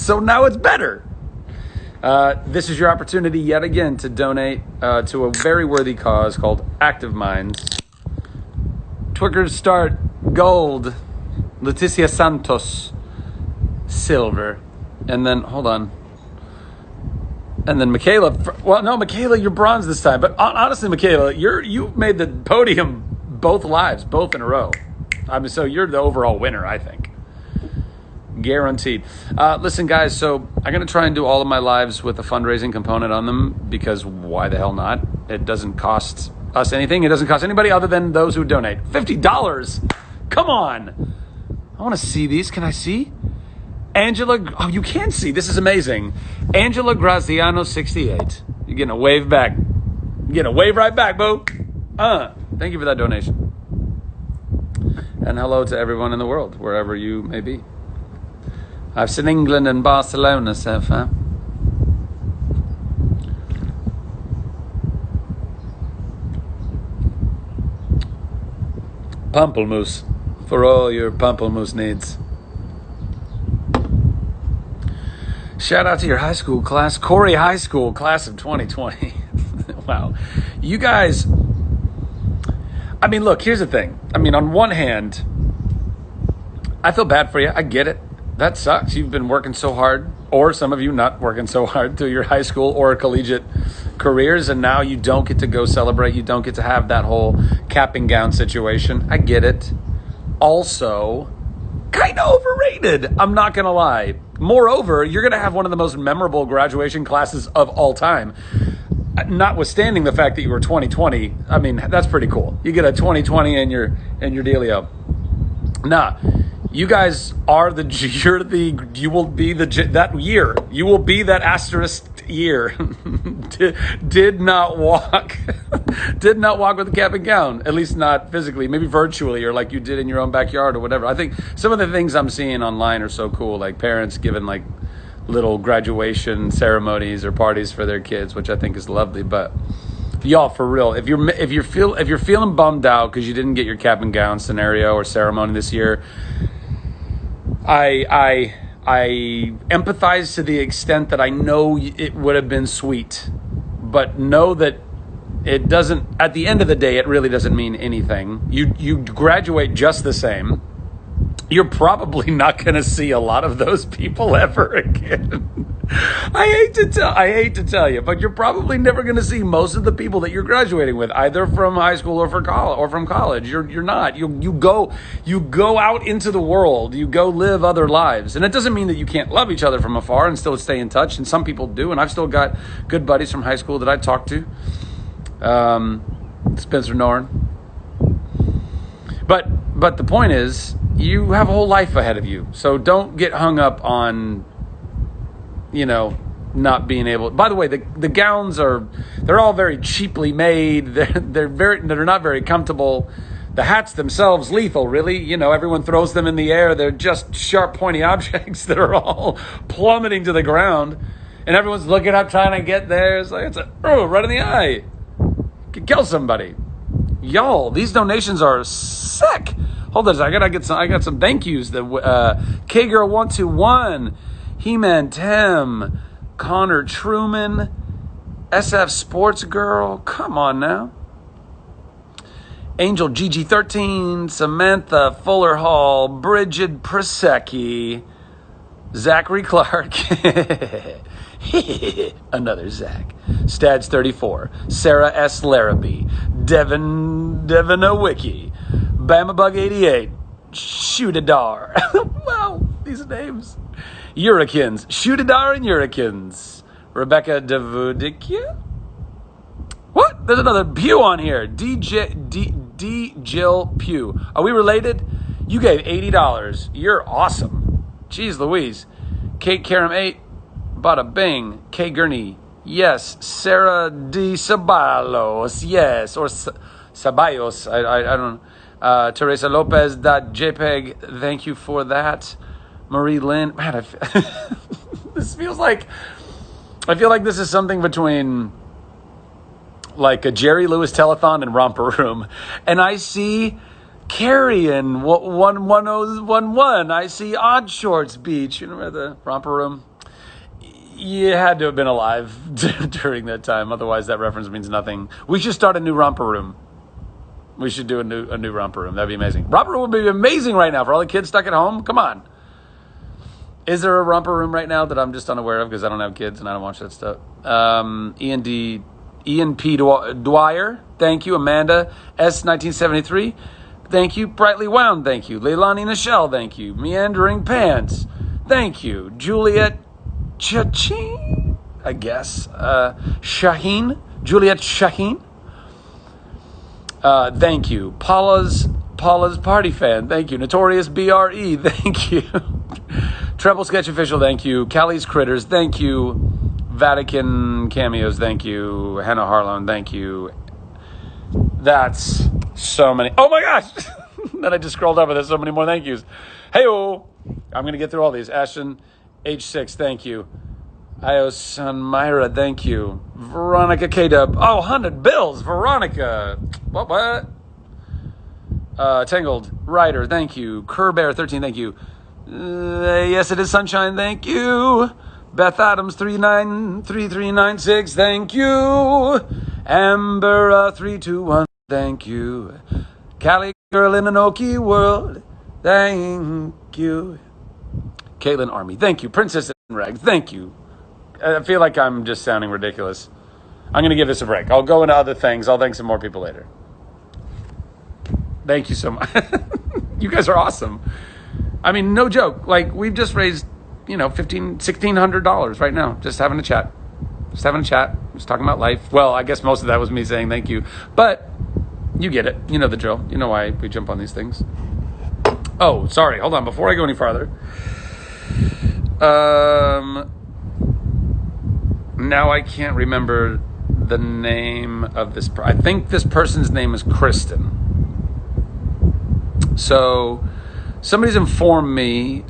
So now it's better. This is your opportunity yet again to donate to a very worthy cause called Active Minds. Twickers start gold. Leticia Santos silver. And then, hold on. And then Michaela, Michaela, you're bronze this time. But honestly, Michaela, you made the podium both lives, both in a row. So you're the overall winner, I think. Guaranteed. Listen, guys, so I'm going to try and do all of my lives with a fundraising component on them because why the hell not? It doesn't cost us anything. It doesn't cost anybody other than those who donate. $50. Come on. I want to see these. Can I see? Angela, oh, you can see. This is amazing. Angela Graziano, 68. You're getting a wave back. You're getting a wave right back, boo. Thank you for that donation. And hello to everyone in the world, wherever you may be. I've seen England and Barcelona so far. Pamplemousse for all your pamplemousse needs. Shout out to your high school class, Corey High School, class of 2020. Wow. You guys, I mean, look, here's the thing. I mean, on one hand, I feel bad for you. I get it. That sucks. You've been working so hard, or some of you not working so hard through your high school or collegiate careers, and now you don't get to go celebrate. You don't get to have that whole cap and gown situation. I get it. Also, kind of overrated. I'm not going to lie. Moreover, you're going to have one of the most memorable graduation classes of all time. Notwithstanding the fact that you were 2020, I mean, that's pretty cool. You get a 2020 in your dealio. Nah, you guys are you will be that year. You will be that asterisk year. did not walk with the cap and gown, at least not physically, maybe virtually or like you did in your own backyard or whatever. I think some of the things I'm seeing online are so cool, like parents giving like little graduation ceremonies or parties for their kids, which I think is lovely. But y'all, for real, if you're feeling bummed out because you didn't get your cap and gown scenario or ceremony this year, I empathize to the extent that I know it would have been sweet, but know that it doesn't, at the end of the day, it really doesn't mean anything. You graduate just the same. You're probably not going to see a lot of those people ever again. I hate to tell you, but you're probably never going to see most of the people that you're graduating with, either from high school or from college. You're not. You go out into the world. You go live other lives, and it doesn't mean that you can't love each other from afar and still stay in touch. And some people do, and I've still got good buddies from high school that I talk to. Spencer Norn. But the point is, you have a whole life ahead of you, so don't get hung up on, not being able. By the way, the gowns they're all very cheaply made. They're not very comfortable. The hats themselves, lethal, really. Everyone throws them in the air. They're just sharp, pointy objects that are all plummeting to the ground, and everyone's looking up trying to get there. It's like right in the eye. Could kill somebody. Y'all, these donations are sick. Hold on, I got some thank yous. K-Girl121, He-Man Tim, Connor Truman, SF Sports Girl, come on now. Angel GG13, Samantha Fuller Hall, Bridget Prosecki, Zachary Clark, another Zach, Stads 34, Sarah S. Larrabee, Devin Owicki, Bama Bug 88, Shootadar. Wow, these names. Urikins, Shootadar and Urikins. Rebecca Davudikia. What? There's another Pew on here. D. Jill Pew. Are we related? You gave $80. You're awesome. Jeez Louise. Kate Karam 8. Bada Bing. Kay Gurney. Yes. Sarah D. Sabalos. Yes. Or Sabayos. I don't know. Teresa Lopez. JPEG. Thank you for that. Marie Lynn. Man, this feels like. I feel like this is something between like a Jerry Lewis telethon and Romper Room. And I see Carrie in 11011. I see Odd Shorts Beach. You remember the Romper Room? You had to have been alive during that time. Otherwise, that reference means nothing. We should start a new romper room. We should do a new romper room. That'd be amazing. Romper room would be amazing right now for all the kids stuck at home. Come on. Is there a romper room right now that I'm just unaware of because I don't have kids and I don't watch that stuff? Ian P. Dwyer, thank you. Amanda S. 1973, thank you. Brightly Wound, thank you. Leilani Nichelle, thank you. Meandering Pants, thank you. Juliet Chachin, I guess. Juliet Shaheen, thank you. Paula's Party Fan, thank you. Notorious BRE, thank you. Treble Sketch Official, thank you. Callie's Critters, thank you. Vatican Cameos, thank you. Hannah Harlow, thank you. That's so many. Oh my gosh! Then I just scrolled up and there's so many more thank yous. Hey-oh! I'm going to get through all these. Ashton H6, thank you. Io Myra, thank you. Veronica K-Dub. Oh, 100 bills. Veronica. What? Tangled Ryder, thank you. Kerbear13, thank you. Yes, it is Sunshine, thank you. Beth Adams 393396, thank you. Amber 321, thank you. Cali Girl in an Okie World, thank you. Caitlin Army, thank you. Princess in Rag, thank you. I feel like I'm just sounding ridiculous. I'm going to give this a break. I'll go into other things. I'll thank some more people later. Thank you so much. You guys are awesome. I mean, no joke. Like, we've just raised, $1,600 right now. Just having a chat. Just talking about life. Well, I guess most of that was me saying thank you. But you get it. You know the drill. You know why we jump on these things. Oh, sorry. Hold on. Before I go any farther. Now I can't remember the name of this. I think this person's name is Kristen. So somebody's informed me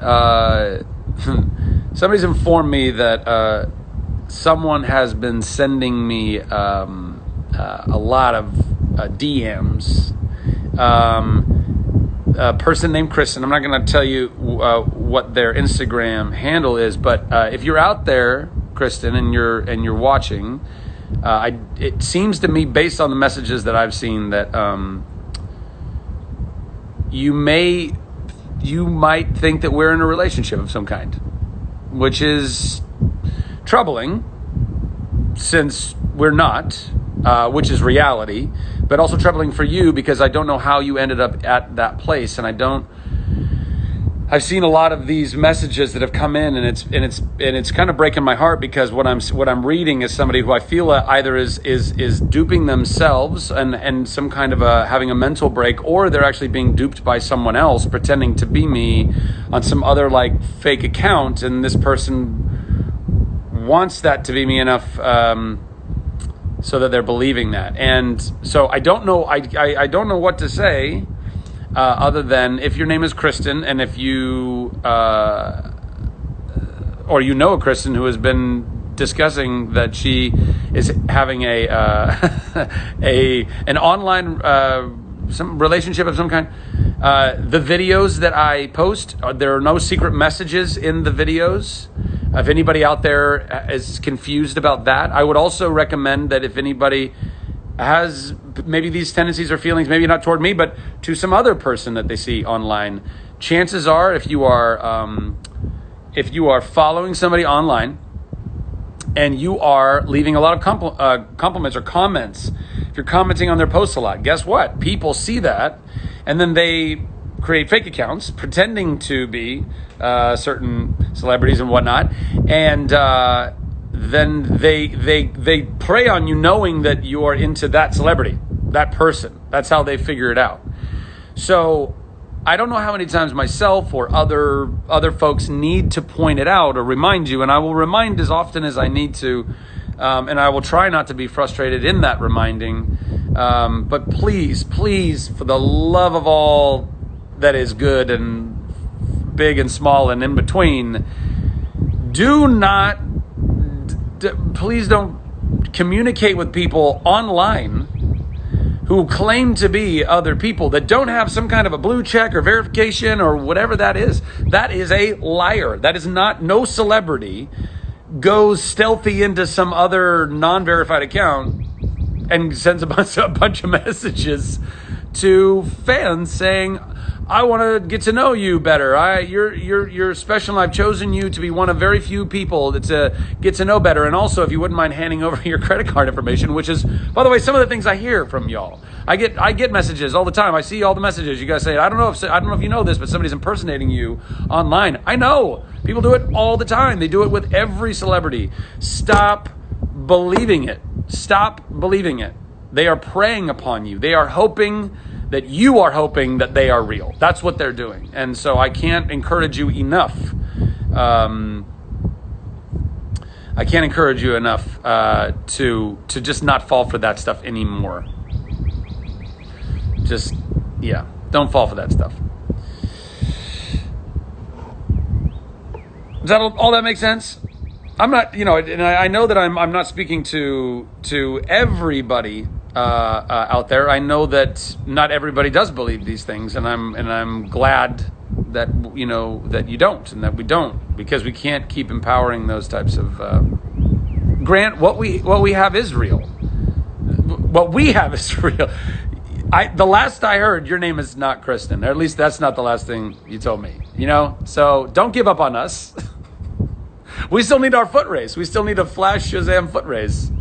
that someone has been sending me a lot of DMs. A person named Kristen. I'm not going to tell you what their Instagram handle is, but if you're out there, Kristen, and you're watching, it seems to me, based on the messages that I've seen, that you might think that we're in a relationship of some kind, which is troubling since we're not, which is reality, but also troubling for you because I don't know how you ended up at that place, and I've seen a lot of these messages that have come in, and it's kind of breaking my heart because what I'm reading is somebody who I feel either is duping themselves and some kind of having a mental break, or they're actually being duped by someone else pretending to be me on some other like fake account, and this person wants that to be me enough so that they're believing that. And so I don't know I don't know what to say. Other than if your name is Kristen, and if you or you know a Kristen who has been discussing that she is having an online some relationship of some kind, the videos that I post, there are no secret messages in the videos. If anybody out there is confused about that, I would also recommend that if anybody has maybe these tendencies or feelings, maybe not toward me, but to some other person that they see online, chances are if you are following somebody online and you are leaving a lot of compliments or comments, if you're commenting on their posts a lot, guess what? People see that, and then they create fake accounts pretending to be certain celebrities and whatnot, and then they prey on you knowing that you are into that celebrity, that person. That's how they figure it out. So I don't know how many times myself or other folks need to point it out or remind you, and I will remind as often as I need to, and I will try not to be frustrated in that reminding. But please, for the love of all that is good and big and small and in between, please don't communicate with people online who claim to be other people that don't have some kind of a blue check or verification or whatever that is. That is a liar. That is not, no celebrity goes stealthy into some other non-verified account and sends a bunch of messages to fans saying, I want to get to know you better. You're special, and I've chosen you to be one of very few people that get to know better. And also, if you wouldn't mind handing over your credit card information, which is, by the way, some of the things I hear from y'all. I get messages all the time. I see all the messages. You guys say, I don't know if you know this, but somebody's impersonating you online. I know. People do it all the time. They do it with every celebrity. Stop believing it. Stop believing it. They are preying upon you. They are hoping that you are hoping that they are real. That's what they're doing. And so I can't encourage you enough. I can't encourage you enough to just not fall for that stuff anymore. Just, yeah, don't fall for that stuff. Does that all that make sense? I'm not, and I know that I'm not speaking to everybody out there. I know that not everybody does believe these things, and I'm glad that that you don't, and that we don't, because we can't keep empowering those types of. Grant, what we have is real. What we have is real. The last I heard, your name is not Kristen, or at least that's not the last thing you told me. So don't give up on us. We still need our foot race. We still need a flash Shazam foot race.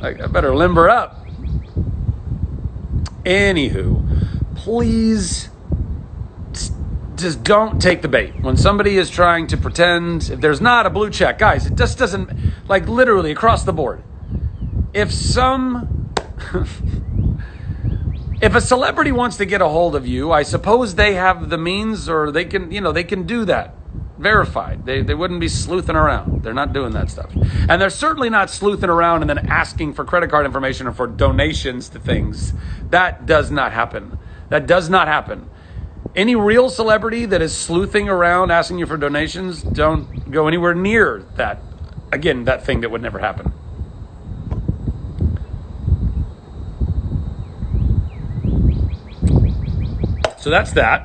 I better limber up. Anywho, please just don't take the bait. When somebody is trying to pretend, if there's not a blue check, guys, it just doesn't, like literally across the board. If a celebrity wants to get a hold of you, I suppose they have the means, or they can do that. Verified. They wouldn't be sleuthing around. They're not doing that stuff. And they're certainly not sleuthing around and then asking for credit card information or for donations to things. That does not happen. That does not happen. Any real celebrity that is sleuthing around asking you for donations, don't go anywhere near that. Again, that thing that would never happen. So that's that.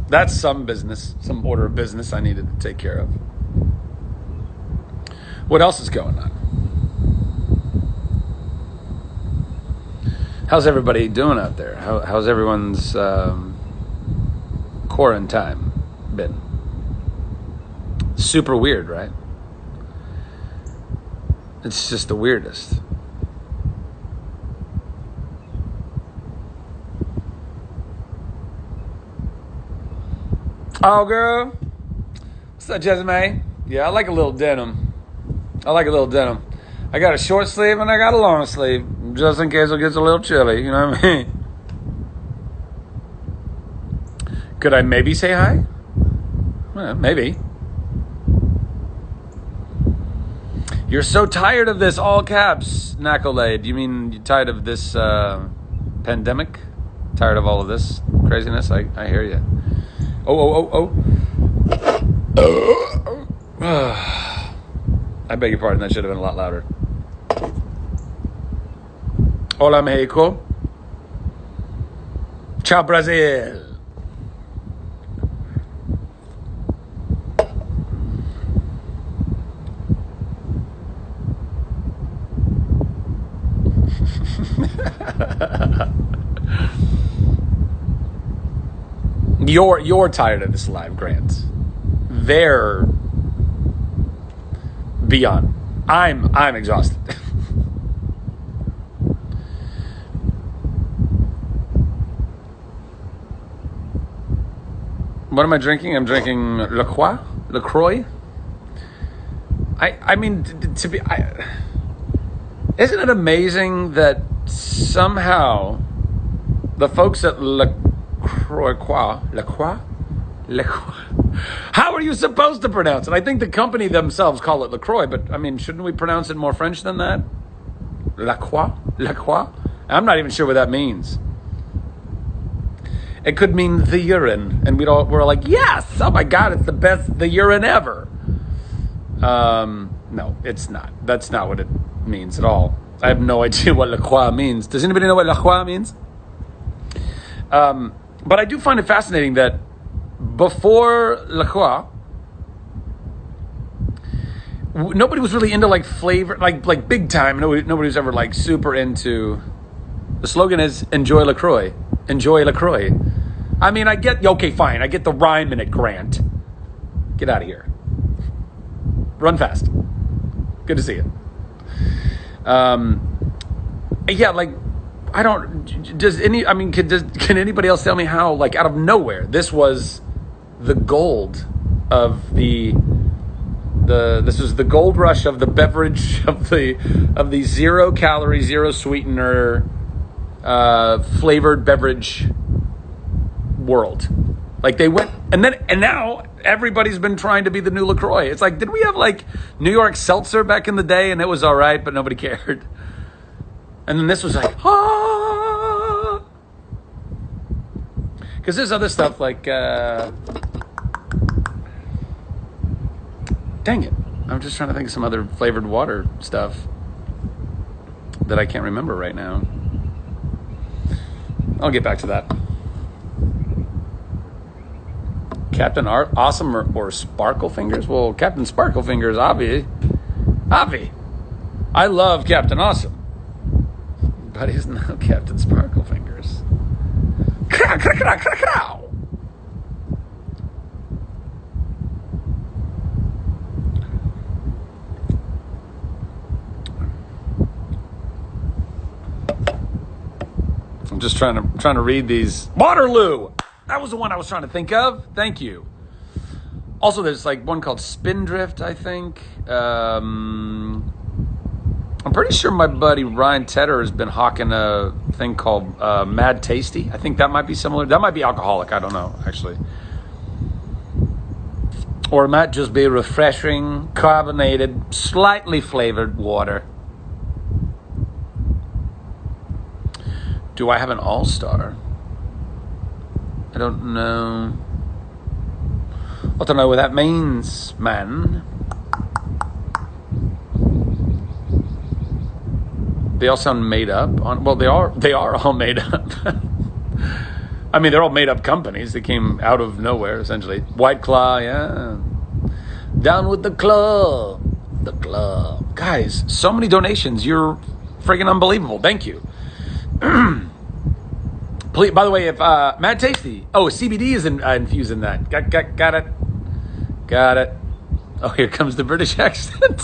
That's some business, some order of business I needed to take care of. What else is going on? How's everybody doing out there? How's everyone's quarantine been? Super weird, right? It's just the weirdest. Oh, girl. What's up, Jezime? Yeah, I like a little denim. I got a short sleeve and I got a long sleeve, just in case it gets a little chilly, you know what I mean? Could I maybe say hi? Well, maybe. You're so tired of this, all caps, Nacolade. You mean you're tired of this pandemic? Tired of all of this craziness? I hear you. Oh. I beg your pardon, that should have been a lot louder. Hola, Mexico. Ciao, Brazil. You're tired of this live, Grant. They're beyond. I'm exhausted. What am I drinking? I'm drinking LaCroix. I mean, isn't it amazing that somehow the folks at LaCroix, how are you supposed to pronounce it? I think the company themselves call it LaCroix, but I mean, shouldn't we pronounce it more French than that? LaCroix? I'm not even sure what that means. It could mean the urine, and we're like, yes, oh my God, it's the urine ever. No, it's not. That's not what it means at all. I have no idea what LaCroix means. Does anybody know what LaCroix means? But I do find it fascinating that before LaCroix, nobody was really into like flavor, like big time. Nobody was ever like super into. The slogan is "Enjoy LaCroix." Enjoy LaCroix. I mean, I get okay, fine. I get the rhyme in it, Grant. Get out of here. Run fast. Good to see you. Yeah, like I don't. Does any? I mean, can anybody else tell me how? Like out of nowhere, this was the gold of the. This was the gold rush of the beverage of the 0 calorie, 0 sweetener flavored beverage world. Like they went and now everybody's been trying to be the new LaCroix. It's like, did we have like New York Seltzer back in the day and it was all right, but nobody cared? And then this was like, because there's other stuff like, dang it. I'm just trying to think of some other flavored water stuff that I can't remember right now. I'll get back to that. Captain Awesome or Sparkle Fingers? Well, Captain Sparkle Fingers, Avi. I love Captain Awesome. But he's not Captain Sparkle Fingers. I'm just trying to read these. Waterloo! That was the one I was trying to think of. Thank you. Also, there's like one called Spindrift, I think. I'm pretty sure my buddy Ryan Tedder has been hawking a thing called Mad Tasty. I think that might be similar. That might be alcoholic. I don't know, actually. Or it might just be refreshing, carbonated, slightly flavored water. Do I have an all-star? I don't know. I don't know what that means, man. They all sound made up. Well, they are all made up. I mean, they're all made up companies that came out of nowhere, essentially. White Claw, yeah. Down with the club. The club. Guys, so many donations. You're friggin' unbelievable. Thank you. Please, by the way, if Mad Tasty, CBD is infused in that. Got it. Oh, here comes the British accent.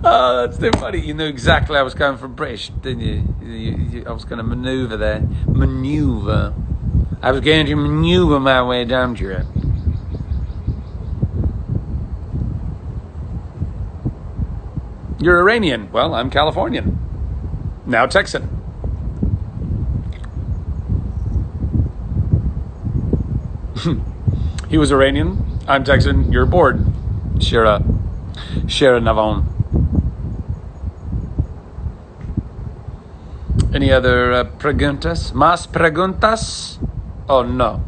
Oh, that's too funny. You knew exactly I was coming from British, didn't you? I was going to maneuver there. I was going to maneuver my way down to it. You're Iranian. Well, I'm Californian. Now Texan. He was Iranian. I'm Texan. You're bored. Shira Navon. Any other preguntas? Más preguntas? Oh, no.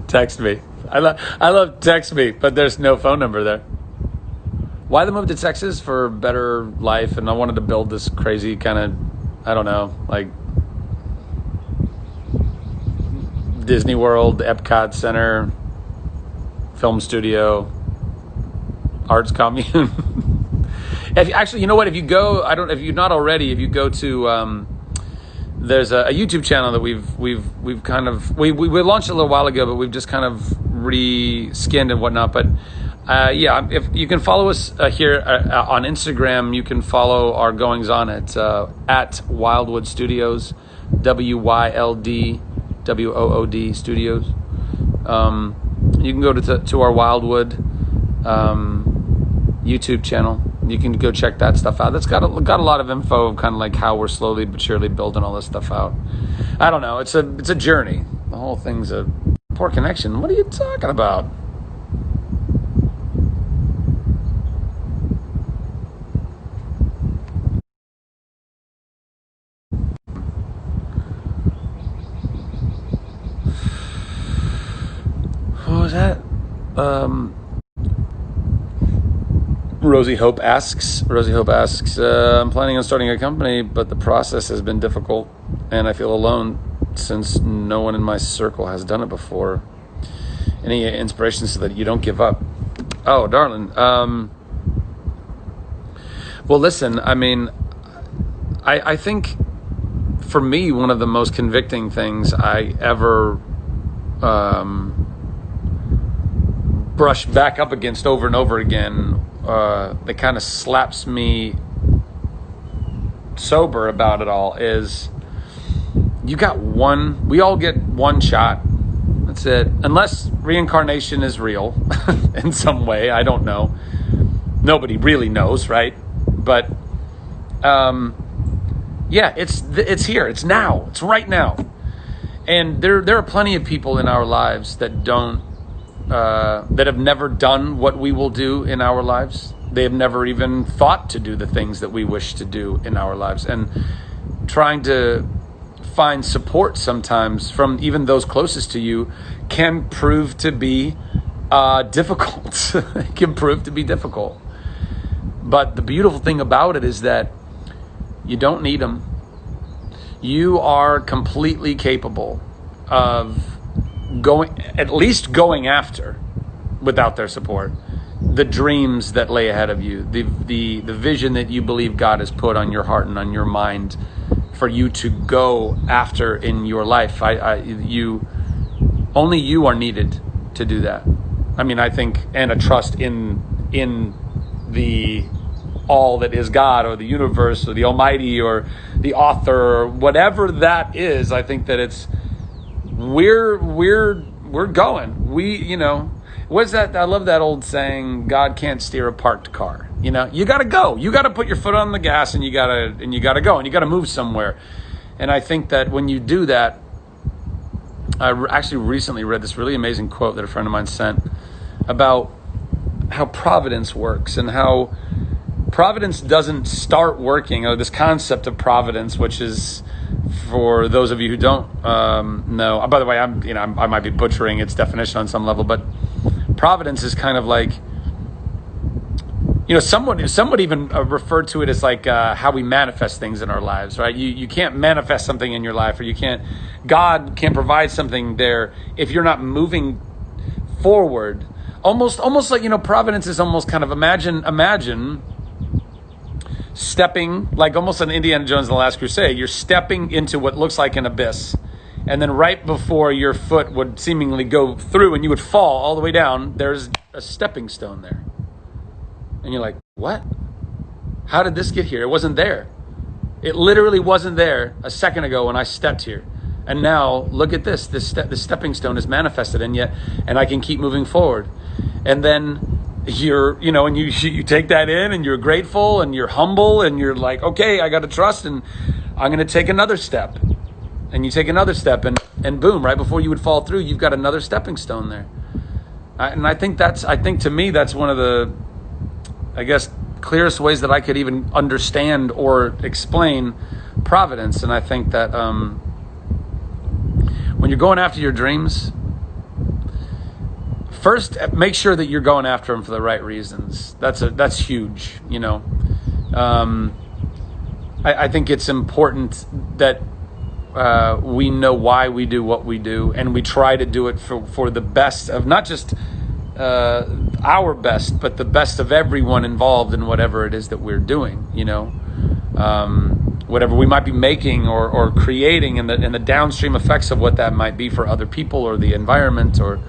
Text me. I love text me, but there's no phone number there. Why the move to Texas? For better life, and I wanted to build this crazy kind of, I don't know, like Disney World, Epcot Center, film studio, arts commune. Actually, you know what? If you go, if you're not already, if you go to, there's a YouTube channel that we've kind of we launched a little while ago, but we've just kind of re-skinned and whatnot. But if you can follow us here on Instagram, you can follow our goings on at Wildwood Studios, WYLDWOOD Studios. You can go to our Wildwood YouTube channel. You can go check that stuff out. That's got a lot of info of kind of like how we're slowly but surely building all this stuff out. I don't know. It's a journey. The whole thing's a poor connection. What are you talking about? What was that? Rosie Hope asks, I'm planning on starting a company, but the process has been difficult. And I feel alone since no one in my circle has done it before. Any inspiration so that you don't give up? Oh, darling. Well, listen, I mean, I think for me, one of the most convicting things I ever brush back up against over and over again, that kind of slaps me sober about it all, is we all get one shot. That's it. Unless reincarnation is real in some way, I don't know. Nobody really knows, right? But yeah, it's here. It's now. It's right now. And there are plenty of people in our lives that have never done what we will do in our lives. They have never even thought to do the things that we wish to do in our lives. And trying to find support sometimes from even those closest to you can prove to be difficult. It can prove to be difficult. But the beautiful thing about it is that you don't need them. You are completely capable of at least going after, without their support, the dreams that lay ahead of you, the vision that you believe God has put on your heart and on your mind for you to go after in your life. Only you are needed to do that. I mean, I think, and a trust in the all that is God or the universe or the Almighty or the author or whatever that is. I think that we're going. What's that? I love that old saying, God can't steer a parked car. You got to go. You got to put your foot on the gas and you got to go and you got to move somewhere. And I think that when you do that, I actually recently read this really amazing quote that a friend of mine sent about how providence works and how providence doesn't start working, or this concept of providence, which is, for those of you who don't know, by the way, I might be butchering its definition on some level, but providence is kind of like, someone even referred to it as like how we manifest things in our lives, right? You can't manifest something in your life, or God can't provide something there if you're not moving forward. Almost like, providence is almost kind of, imagine stepping, like almost an Indiana Jones and the Last Crusade. You're stepping into what looks like an abyss. And then right before your foot would seemingly go through and you would fall all the way down, there's a stepping stone there. And you're like, what? How did this get here? It wasn't there. It literally wasn't there a second ago when I stepped here. And now look at this. The stepping stone is manifested, and I can keep moving forward. And then and you take that in, and you're grateful and you're humble and you're like, okay, I got to trust, and I'm going to take another step. And you take another step, and boom, right before you would fall through, you've got another stepping stone there. And I think to me, that's one of the, I guess, clearest ways that I could even understand or explain providence. And I think that when you're going after your dreams, first, make sure that you're going after them for the right reasons. That's huge, I think it's important that we know why we do what we do, and we try to do it for the best of not just our best, but the best of everyone involved in whatever it is that we're doing, whatever we might be making or creating, and the downstream effects of what that might be for other people or the environment. Or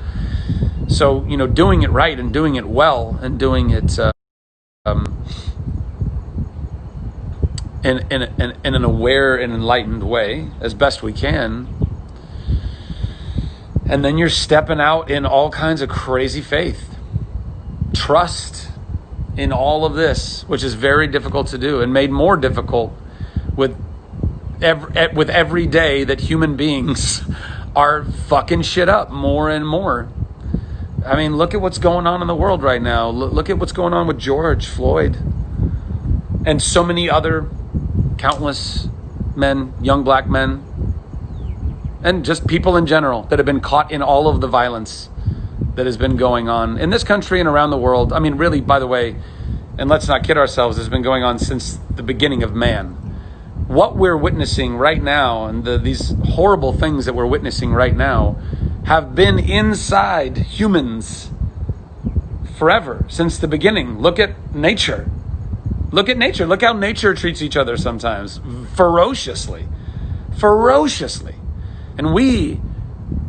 so, doing it right and doing it well and doing it in an aware and enlightened way as best we can. And then you're stepping out in all kinds of crazy faith, trust in all of this, which is very difficult to do and made more difficult with every day that human beings are fucking shit up more and more. I mean, look at what's going on in the world right now. Look at what's going on with George Floyd and so many other countless men, young black men, and just people in general that have been caught in all of the violence that has been going on in this country and around the world. I mean, really, by the way, and let's not kid ourselves, it's been going on since the beginning of man. what we're witnessing right now and these horrible things that we're witnessing right now have been inside humans forever, since the beginning. Look at nature. Look at nature. Look how nature treats each other sometimes. Ferociously. Ferociously. And we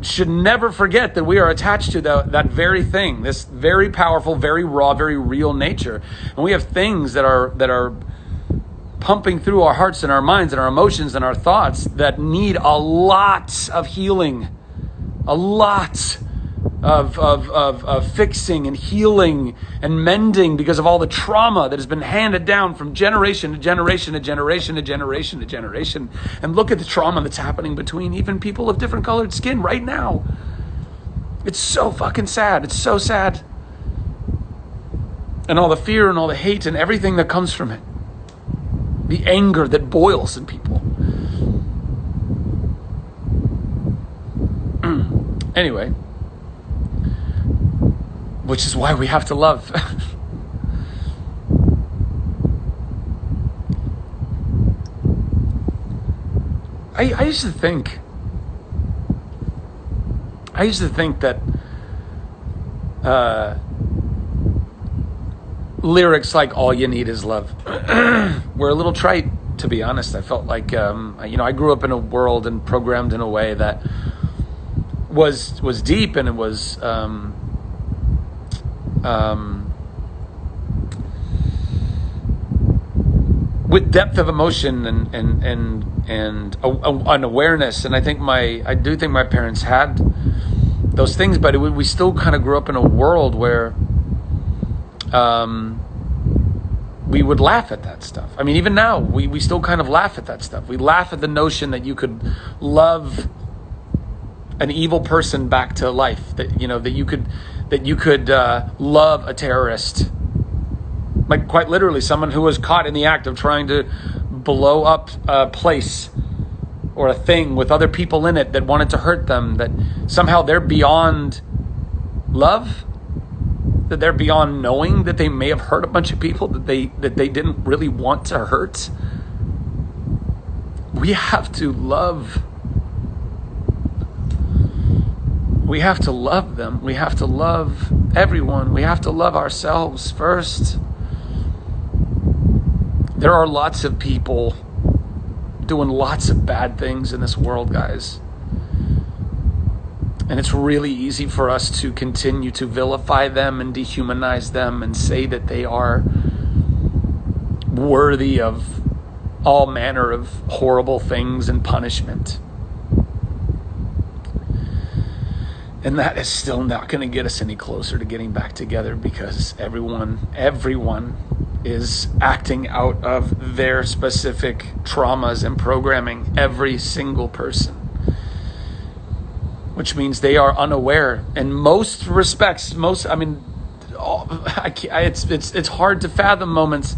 should never forget that we are attached to that very thing, this very powerful, very raw, very real nature. And we have things that are pumping through our hearts and our minds and our emotions and our thoughts that need a lot of healing, a lot of fixing and healing and mending because of all the trauma that has been handed down from generation to generation to generation to generation to generation. And look at the trauma that's happening between even people of different colored skin right now. It's so fucking sad. It's so sad. And all the fear and all the hate and everything that comes from it. The anger that boils in people. Anyway, which is why we have to love. I used to think that lyrics like "all you need is love" were a little trite, to be honest. I felt like I grew up in a world and programmed in a way that was deep, and it was with depth of emotion and an awareness. And I do think my parents had those things, but we still kind of grew up in a world where we would laugh at that stuff. I mean, even now we still kind of laugh at that stuff. We laugh at the notion that you could love an evil person back to life, that you could love a terrorist, like quite literally someone who was caught in the act of trying to blow up a place or a thing with other people in it that wanted to hurt them, that somehow they're beyond love, that they're beyond knowing that they may have hurt a bunch of people that they didn't really want to hurt. We have to love. We have to love them. We have to love everyone. We have to love ourselves first. There are lots of people doing lots of bad things in this world, guys. And it's really easy for us to continue to vilify them and dehumanize them and say that they are worthy of all manner of horrible things and punishment. And that is still not going to get us any closer to getting back together, because everyone is acting out of their specific traumas and programming, every single person. Which means they are unaware. In most respects, it's hard to fathom moments.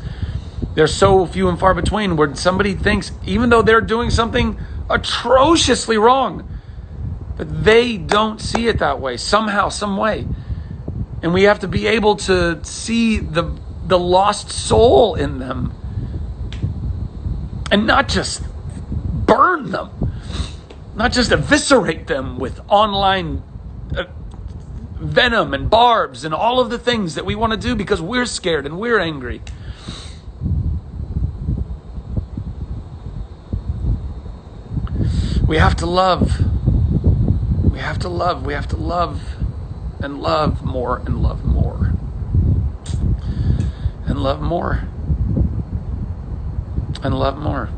They're so few and far between where somebody thinks, even though they're doing something atrociously wrong, but they don't see it that way, somehow, some way. And we have to be able to see the lost soul in them. And not just burn them. Not just eviscerate them with online venom and barbs and all of the things that we want to do because we're scared and we're angry. We have to love. We have to love. We have to love and love more and love more. And love more. And love more.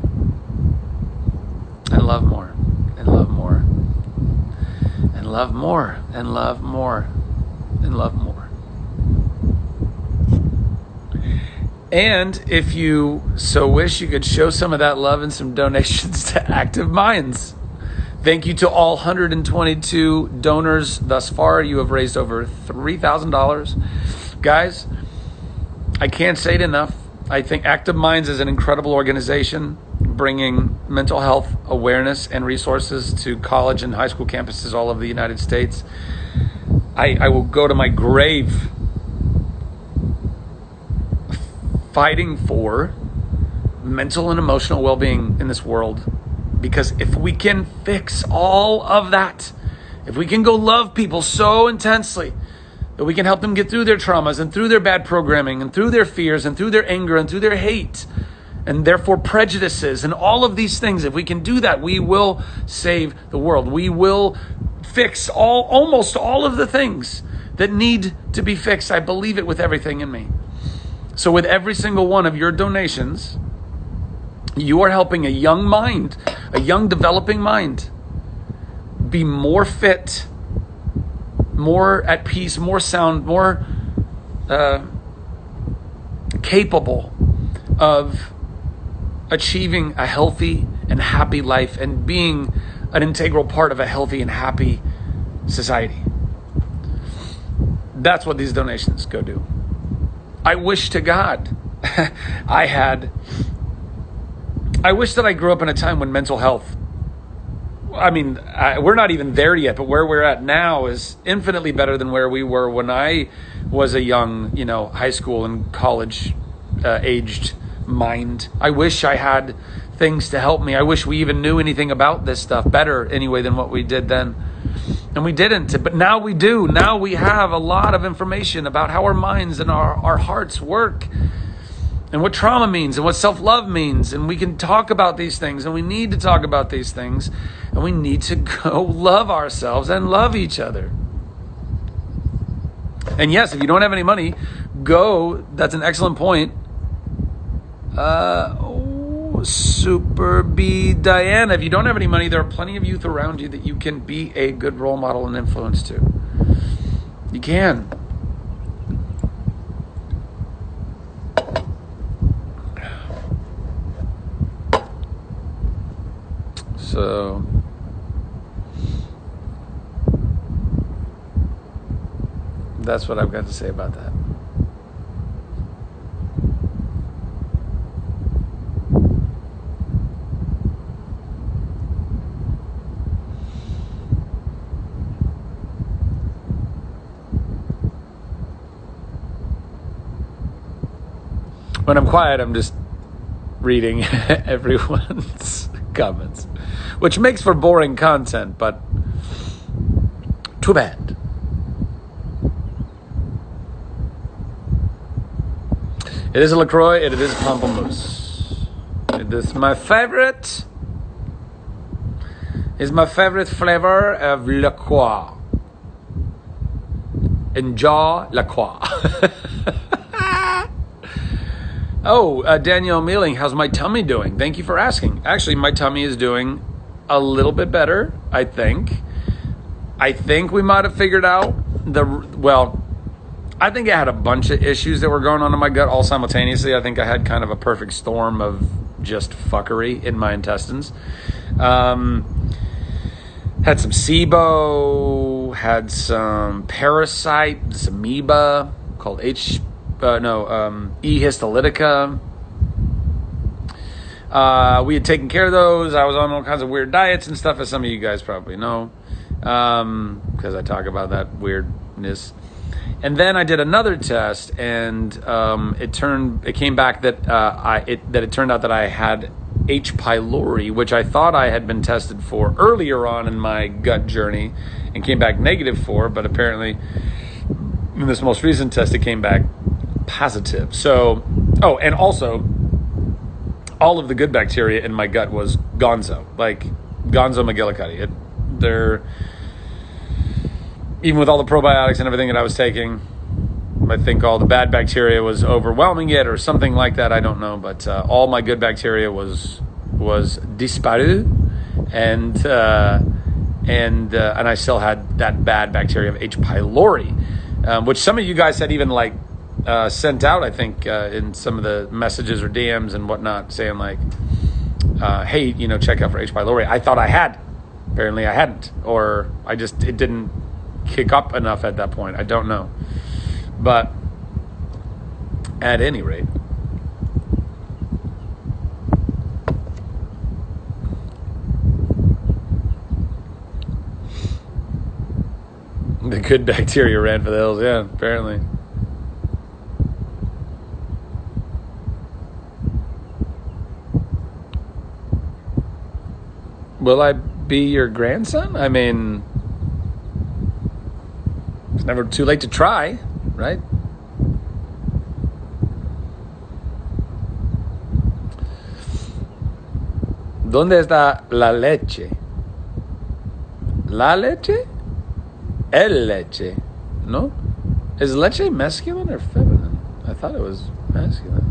And love more. And love more. And love more. And love more. And love more. And if you so wish, you could show some of that love and some donations to Active Minds. Thank you to all 122 donors thus far. You have raised over $3,000. Guys, I can't say it enough. I think Active Minds is an incredible organization bringing mental health awareness and resources to college and high school campuses all over the United States. I will go to my grave fighting for mental and emotional well-being in this world. Because if we can fix all of that, if we can go love people so intensely that we can help them get through their traumas and through their bad programming and through their fears and through their anger and through their hate and therefore prejudices and all of these things, if we can do that, we will save the world. We will fix almost all of the things that need to be fixed. I believe it with everything in me. So with every single one of your donations, you are helping a young mind, a young developing mind, be more fit, more at peace, more sound, more capable of achieving a healthy and happy life and being an integral part of a healthy and happy society. That's what these donations go do. I wish to God I wish that I grew up in a time when mental health, we're not even there yet, but where we're at now is infinitely better than where we were when I was a young, high school and college aged mind. I wish I had things to help me. I wish we even knew anything about this stuff better anyway than what we did then. And we didn't, but now we do. Now we have a lot of information about how our minds and our hearts work and what trauma means and what self-love means. And we can talk about these things, and we need to talk about these things, and we need to go love ourselves and love each other. And yes, if you don't have any money, go. That's an excellent point. Super B Diana, if you don't have any money, there are plenty of youth around you that you can be a good role model and influence to. You can. So that's what I've got to say about that. When I'm quiet, I'm just reading everyone's comments, which makes for boring content, but too bad. It is a LaCroix, it is pamplemousse. It is my favorite. Is my favorite flavor of LaCroix. Enjoy LaCroix. Danielle Mealing, how's my tummy doing? Thank you for asking. Actually, my tummy is doing a little bit better, I think. I think we might have figured out I think I had a bunch of issues that were going on in my gut all simultaneously. I think I had kind of a perfect storm of just fuckery in my intestines. Had some SIBO, had some parasite, this amoeba called E. histolytica. We had taken care of those. I was on all kinds of weird diets and stuff, as some of you guys probably know, because I talk about that weirdness. And then I did another test, and it came back that it turned out that I had H. pylori, which I thought I had been tested for earlier on in my gut journey, and came back negative for. But apparently, in this most recent test, it came back positive. So, and also, all of the good bacteria in my gut was gonzo, like gonzo McGillicuddy. Even with all the probiotics and everything that I was taking, I think all the bad bacteria was overwhelming it or something like that. I don't know, but all my good bacteria was disparu, and I still had that bad bacteria of H. pylori, which some of you guys had even sent out, I think, in some of the messages or DMs and whatnot, saying hey, check out for H. pylori. I thought I had. Apparently I hadn't, or it didn't kick up enough at that point. I don't know. But at any rate, the good bacteria ran for the hills. Yeah, apparently. Will I be your grandson? I mean, it's never too late to try, right? ¿Dónde está la leche? La leche? El leche, no? Is leche masculine or feminine? I thought it was masculine.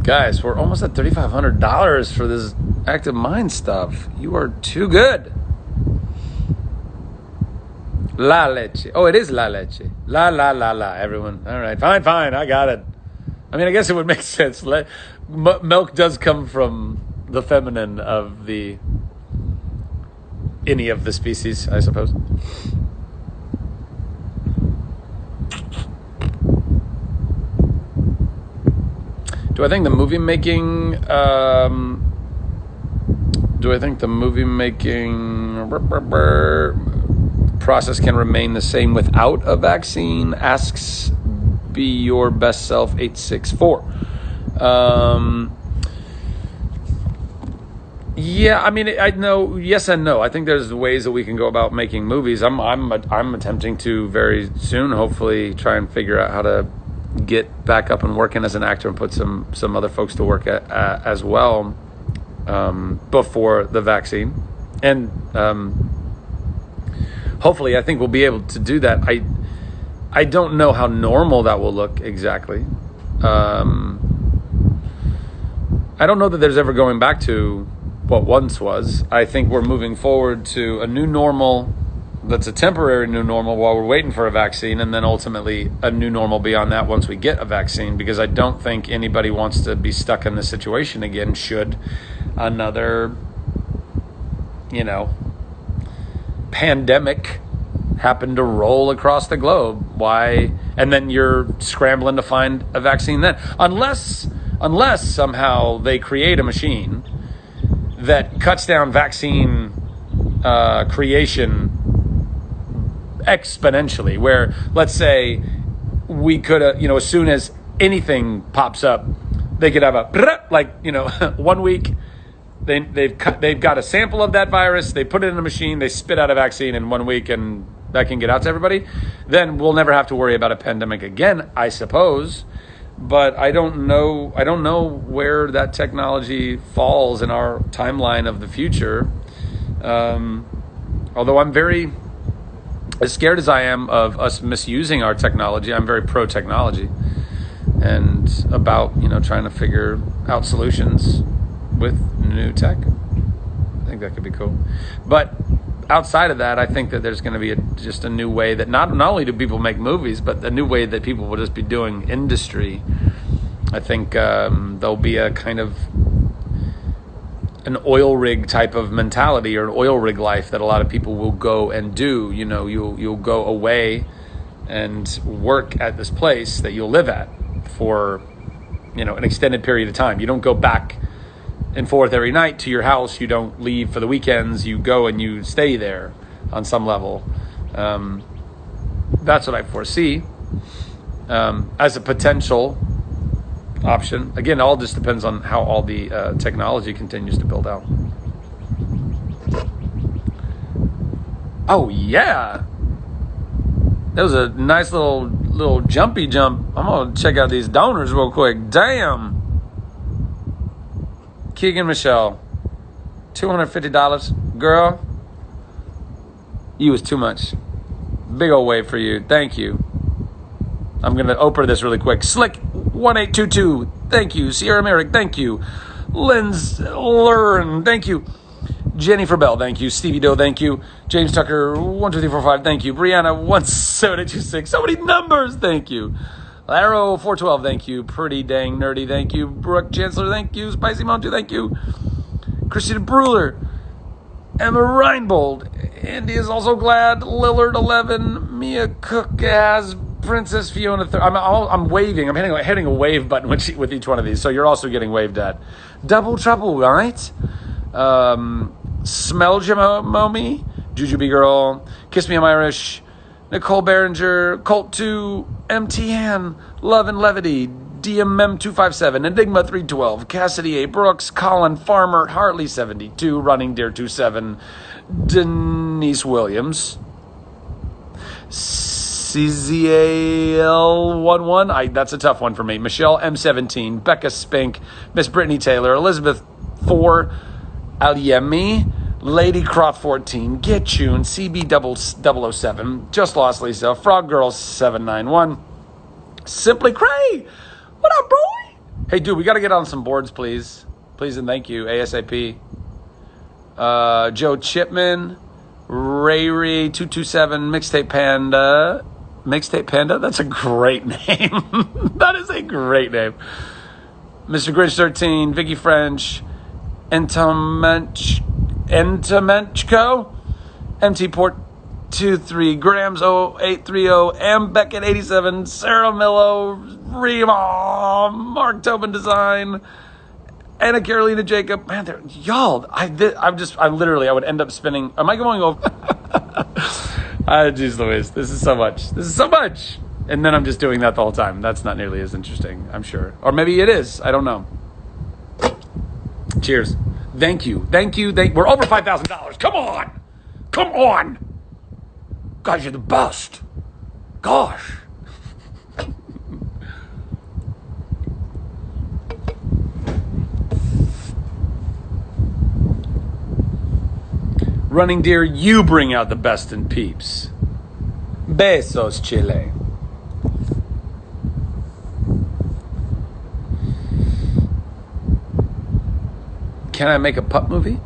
Guys, we're almost at $3,500 for this active mind stuff. You are too good. La leche. Oh, it is la leche. La, everyone. All right, fine. I got it. I mean, I guess it would make sense. Milk does come from the feminine of any of the species, I suppose. Do I think the movie making process can remain the same without a vaccine? Asks Be Your Best Self 864. Yeah, I mean, I know, yes and no. I think there's ways that we can go about making movies. I'm attempting to very soon, hopefully, try and figure out how to get back up and working as an actor and put some other folks to work as well before the vaccine. And hopefully, I think we'll be able to do that. I don't know how normal that will look exactly. I don't know that there's ever going back to what once was. I think we're moving forward to a new normal that's a temporary new normal while we're waiting for a vaccine, and then ultimately a new normal beyond that once we get a vaccine, because I don't think anybody wants to be stuck in this situation again should another, pandemic happen to roll across the globe. Why? And then you're scrambling to find a vaccine then. Unless somehow they create a machine that cuts down vaccine creation exponentially, where let's say we could as soon as anything pops up, they could have a 1 week they've got a sample of that virus, they put it in a machine, they spit out a vaccine in 1 week, and that can get out to everybody. Then we'll never have to worry about a pandemic again, I suppose. But I don't know where that technology falls in our timeline of the future. Although I'm very, as scared as I am of us misusing our technology, I'm very pro-technology and about, trying to figure out solutions with new tech. I think that could be cool. But outside of that, I think that there's going to be just a new way that not only do people make movies, but a new way that people will just be doing industry. I think there'll be a kind of an oil rig type of mentality, or an oil rig life that a lot of people will go and do. You'll go away and work at this place that you'll live at for, an extended period of time. You don't go back and forth every night to your house. You don't leave for the weekends. You go and you stay there on some level. That's what I foresee as a potential option. Again, all just depends on how all the technology continues to build out. Oh yeah, that was a nice little jumpy jump. I'm gonna check out these donors real quick. Damn. Keegan Michelle, $250. Girl, you was too much. Big old wave for you. Thank you. I'm going to open this really quick. Slick1822, thank you. Sierra Merrick, thank you. Lynn's Learn, thank you. Jennifer Bell, thank you. Stevie Doe, thank you. James Tucker, 12345, thank you. Brianna, 17826, so many numbers, thank you. Arrow 412, thank you. Pretty Dang Nerdy, thank you. Brooke Chancellor, thank you. Spicy Montu, thank you. Christina Bruler, Emma Reinbold, Andy is also glad. Lillard 11, Mia Cook has Princess Fiona. I'm waving. I'm hitting a wave button with each one of these, so you're also getting waved at. Double Trouble, right? Smell Jamomi, Jujubee Girl, Kiss Me I'm Irish. Nicole Behringer, Colt 2, MT Han, Love and Levity, DMM 257, Enigma 312, Cassidy A. Brooks, Colin Farmer, Hartley 72, Running Deer 27, Denise Williams, CZAL11, that's a tough one for me, Michelle M17, Becca Spink, Miss Brittany Taylor, Elizabeth 4, Aliemi, Lady Croft 14, Get Tune, CB 007, Just Lost Lisa, Frog Girl 791, Simply Cray. What up, bro? Hey, dude, we got to get on some boards, please. Please and thank you, ASAP. Joe Chipman, Ray 227, Mixtape Panda. Mixtape Panda? That's a great name. That is a great name. Mr. Grinch 13, Vicky French, Entamenchko, MT Port 23, Grams 0830, M Beckett 87, Sarah Millo, Rima, Mark Tobin Design, Anna Carolina Jacob. Man, y'all, I would end up spinning. Am I going over? Jeez Louise, this is so much. And then I'm just doing that the whole time. That's not nearly as interesting, I'm sure. Or maybe it is. I don't know. Cheers. Thank you. We're over $5,000. Come on. Guys, you're the best. Gosh. Running Deer, you bring out the best in peeps. Besos, Chile. Can I make a pup movie?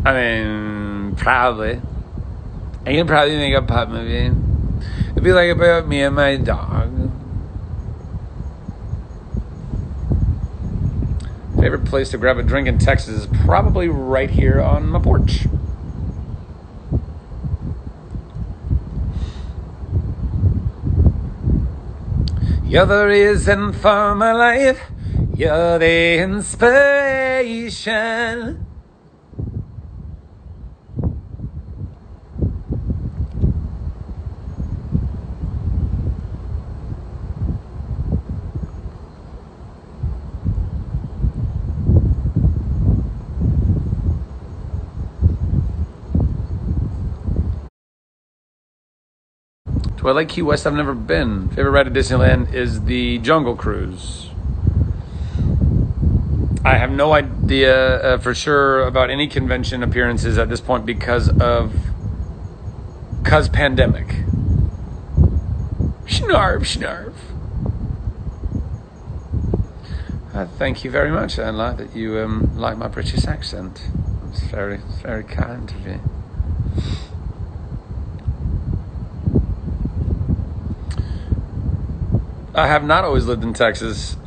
I mean, probably. I can probably make a pup movie. It'd be like about me and my dog. Favorite place to grab a drink in Texas is probably right here on my porch. You're the reason for my life. You're the inspiration. Do I like Key West? I've never been. Favorite ride to Disneyland is the Jungle Cruise. I have no idea for sure about any convention appearances at this point because pandemic. Schnarf. Thank you very much. I like that you like my British accent. It's very, very kind of you. I have not always lived in Texas.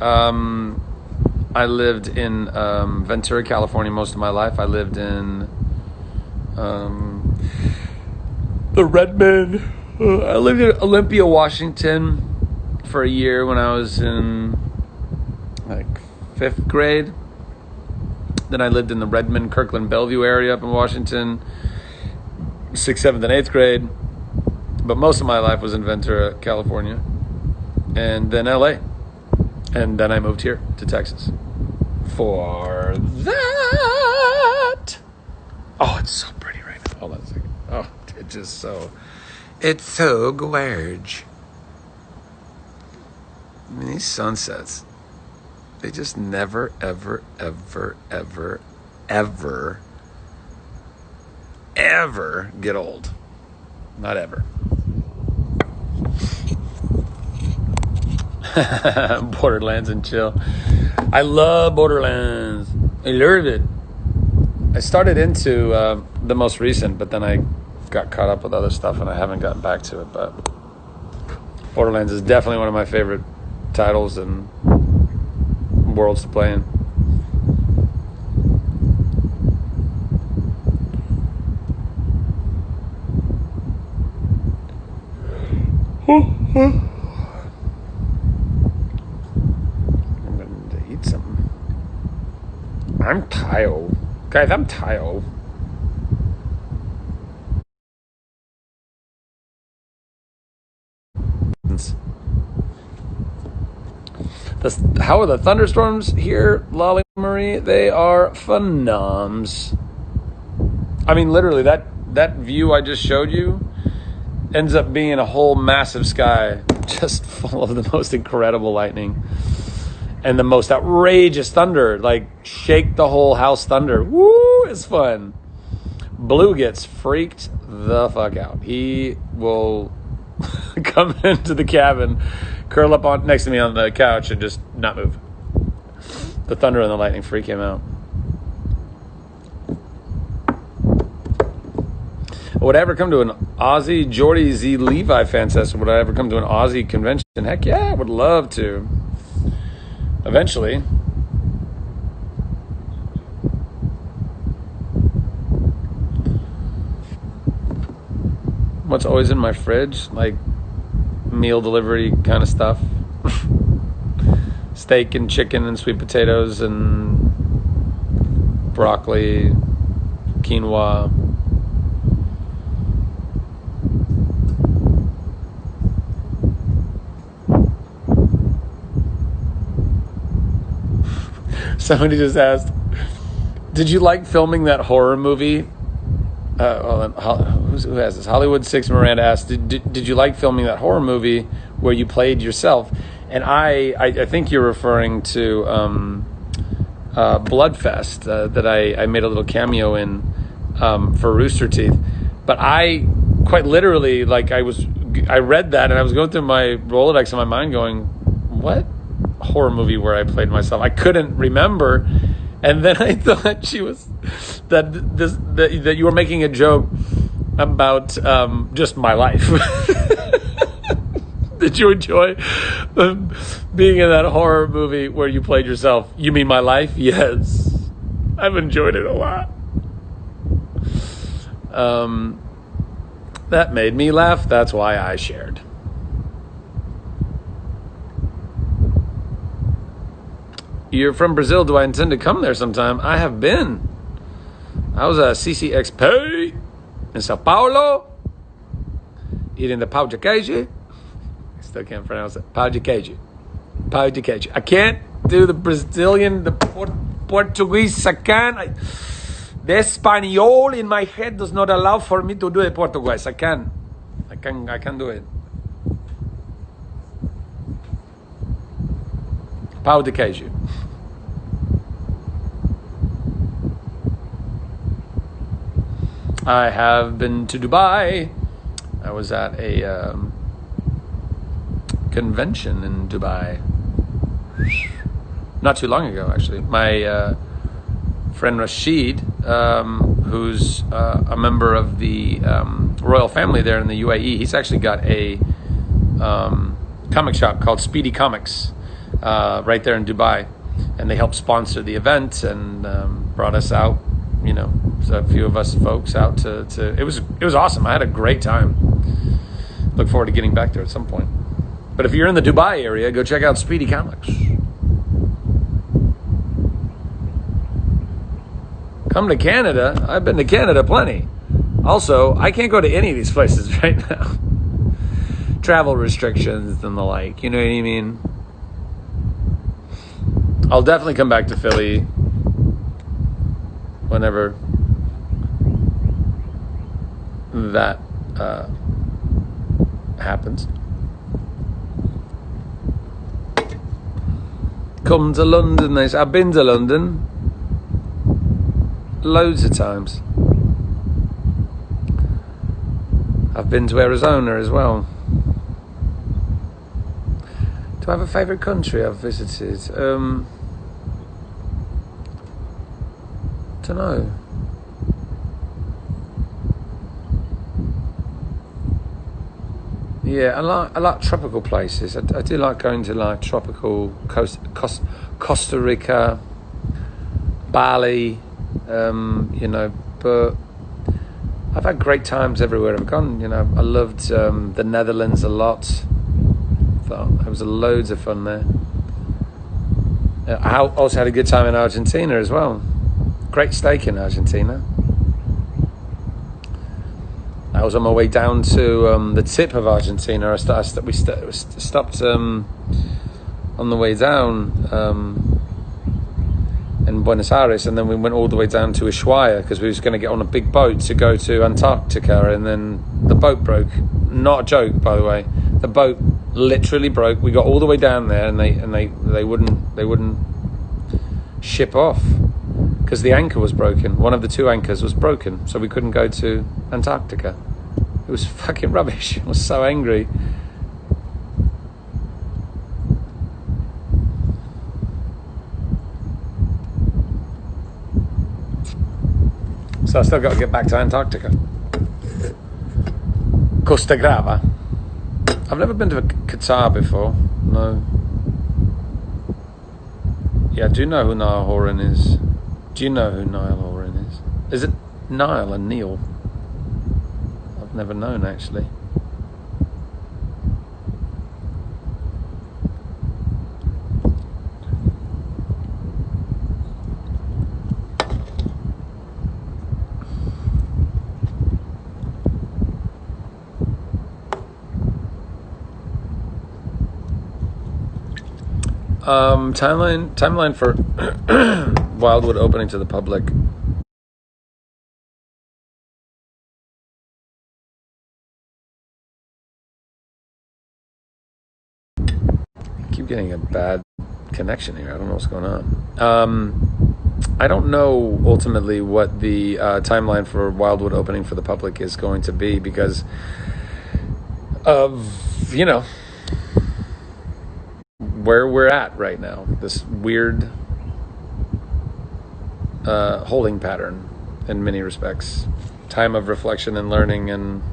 I lived in Ventura, California most of my life. I lived in the Redmond. I lived in Olympia, Washington for a year when I was in like 5th grade. Then I lived in the Redmond, Kirkland, Bellevue area up in Washington, 6th, 7th, and 8th grade. But most of my life was in Ventura, California. And then LA. And then I moved here to Texas for that. Oh, it's so pretty right now. Hold on a second. Oh, it's so gorge. I mean, these sunsets, they just never, ever get old. Not ever. Borderlands and chill. I love Borderlands. I love it. I started into the most recent, but then I got caught up with other stuff and I haven't gotten back to it. But Borderlands is definitely one of my favorite titles and worlds to play in. I'm tired. Guys, I'm tired. intense. How are the thunderstorms here, Lolly Marie? They are phenoms. I mean, literally, that view I just showed you ends up being a whole massive sky just full of the most incredible lightning and the most outrageous thunder, like shake the whole house thunder. Woo, it's fun. Blue gets freaked the fuck out. He will come into the cabin, curl up on next to me on the couch, and just not move. The thunder and the lightning freak him out. Would I ever come to an Aussie Jordy Z Levi fan fest? Would I ever come to an Aussie convention? Heck yeah, I would love to. Eventually. What's always in my fridge? Like meal delivery kind of stuff. Steak and chicken and sweet potatoes and broccoli, quinoa. Somebody just asked, did you like filming that horror movie? Who has this? Hollywood 6 Miranda asked, did you like filming that horror movie where you played yourself? And I think you're referring to Bloodfest that I made a little cameo in for Rooster Teeth. But I quite literally, like I read that and I was going through my Rolodex in my mind going, what horror movie where I played myself? I couldn't remember. And then I thought that you were making a joke about just my life. Did you enjoy being in that horror movie where you played yourself? You mean my life? Yes. I've enjoyed it a lot. That made me laugh. That's why I shared. You're from Brazil. Do I intend to come there sometime? I have been. I was at CCXP in Sao Paulo, eating the pão de queijo. I still can't pronounce it. Pão de queijo. Pão de queijo. I can't do the Brazilian, the Portuguese. I can't. The Espanol in my head does not allow for me to do the Portuguese. I can't do it. Pão de queijo. I have been to Dubai. I was at a convention in Dubai not too long ago, actually. My friend Rashid, who's a member of the royal family there in the UAE, he's actually got a comic shop called Speedy Comics right there in Dubai, and they helped sponsor the event and brought us out, so a few of us folks out to it was awesome. I had a great time. Look forward to getting back there at some point. But if you're in the Dubai area, go check out Speedy Comics. Come to Canada. I've been to Canada plenty. Also, I can't go to any of these places right now. Travel restrictions and the like, you know what I mean? I'll definitely come back to Philly whenever that happens. Come to London. I've been to London loads of times. I've been to Arizona as well. Do I have a favourite country I've visited? Don't know. Yeah, I like tropical places. I do like going to like tropical Costa Rica, Bali, but I've had great times everywhere I've gone. I loved the Netherlands a lot. Thought it was loads of fun there. I also had a good time in Argentina as well. Great steak in Argentina. I was on my way down to the tip of Argentina. We stopped on the way down in Buenos Aires, and then we went all the way down to Ushuaia because we was going to get on a big boat to go to Antarctica, and then the boat broke. Not a joke, by the way. The boat literally broke. We got all the way down there, and they wouldn't ship off because the anchor was broken. One of the two anchors was broken, so we couldn't go to Antarctica. It was fucking rubbish. I was so angry. So I still got to get back to Antarctica. Costa Grava. I've never been to Qatar before. No. Yeah, I do know who Niall Horan is. Do you know who Niall Horan is? Is it Niall and Neil? I've never known, actually. Timeline for Wildwood opening to the public. I keep getting a bad connection here. I don't know what's going on. I don't know ultimately what the timeline for Wildwood opening for the public is going to be because of, you know, where we're at right now, this weird holding pattern in many respects, time of reflection and learning and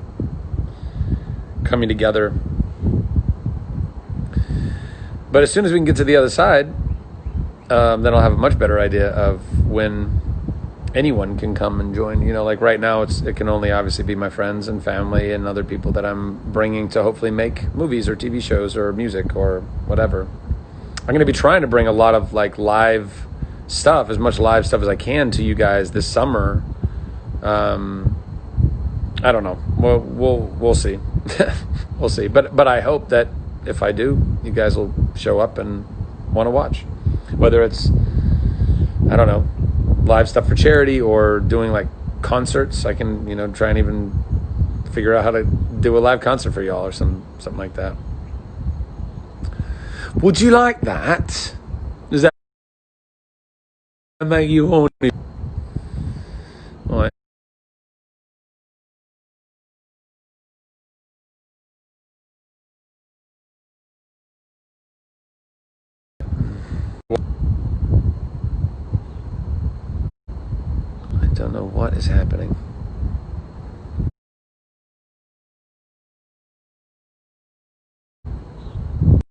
coming together. But as soon as we can get to the other side, then I'll have a much better idea of when anyone can come and join. You know, like right now it can only obviously be my friends and family and other people that I'm bringing to hopefully make movies or TV shows or music or whatever. I'm going to be trying to bring a lot of like live stuff, as much live stuff as I can to you guys this summer. I don't know. We'll see. We'll see. But I hope that if I do, you guys will show up and want to watch. Whether it's, I don't know, live stuff for charity or doing like concerts. I can, you know, try and even figure out how to do a live concert for y'all or something like that. Would you like that? Does that make you horny? All right. I don't know what is happening.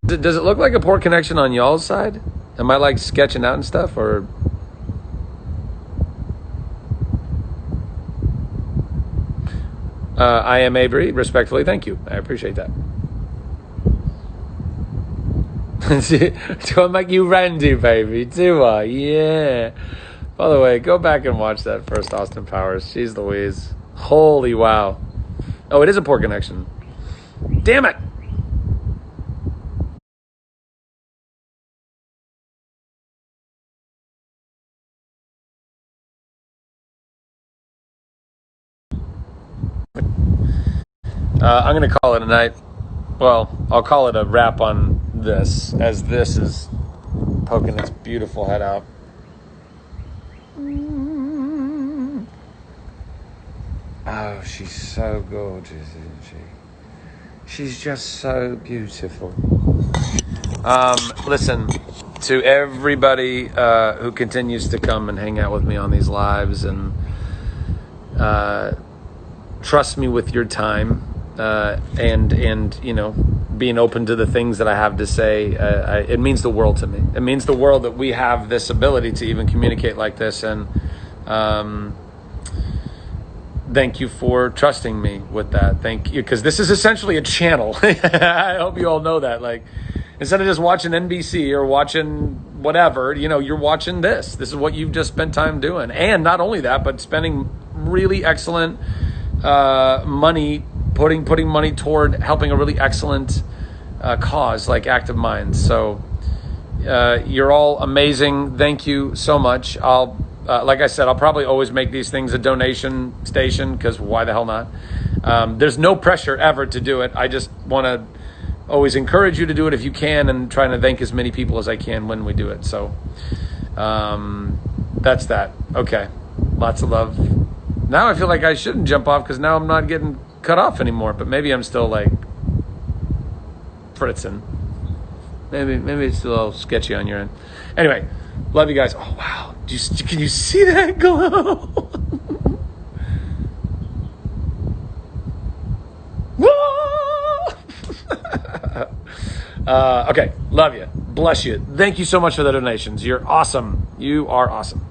Does it look like a poor connection on y'all's side? Am I like sketching out and stuff, or? I am Avery. Respectfully, thank you. I appreciate that. Do I make you Randy, baby? Do I? Yeah. By the way, go back and watch that first Austin Powers. Jeez Louise. Holy wow. Oh, it is a poor connection. Damn it. I'm going to call it a night. Well, I'll call it a wrap on this, as this is poking its beautiful head out. Oh, she's so gorgeous, isn't she? She's just so beautiful. Listen, to everybody who continues to come and hang out with me on these lives and trust me with your time, and you know, being open to the things that I have to say, it means the world to me. It means the world that we have this ability to even communicate like this, and thank you for trusting me with that. Thank you, because this is essentially a channel. I hope you all know that. Like, instead of just watching NBC or watching whatever, you know, you're watching this. This is what you've just spent time doing. And not only that, but spending really excellent money, putting money toward helping a really excellent cause like Active Minds. So you're all amazing. Thank you so much. Like I said, I'll probably always make these things a donation station, because why the hell not? There's no pressure ever to do it. I just want to always encourage you to do it if you can, and trying to thank as many people as I can when we do it. So that's that. Okay. Lots of love. Now I feel like I shouldn't jump off, because now I'm not getting cut off anymore, but maybe I'm still like fritzing. Maybe it's a little sketchy on your end. Anyway, love you guys. Oh, wow. Can you see that glow? Okay, love you. Bless you. Thank you so much for the donations. You're awesome. You are awesome.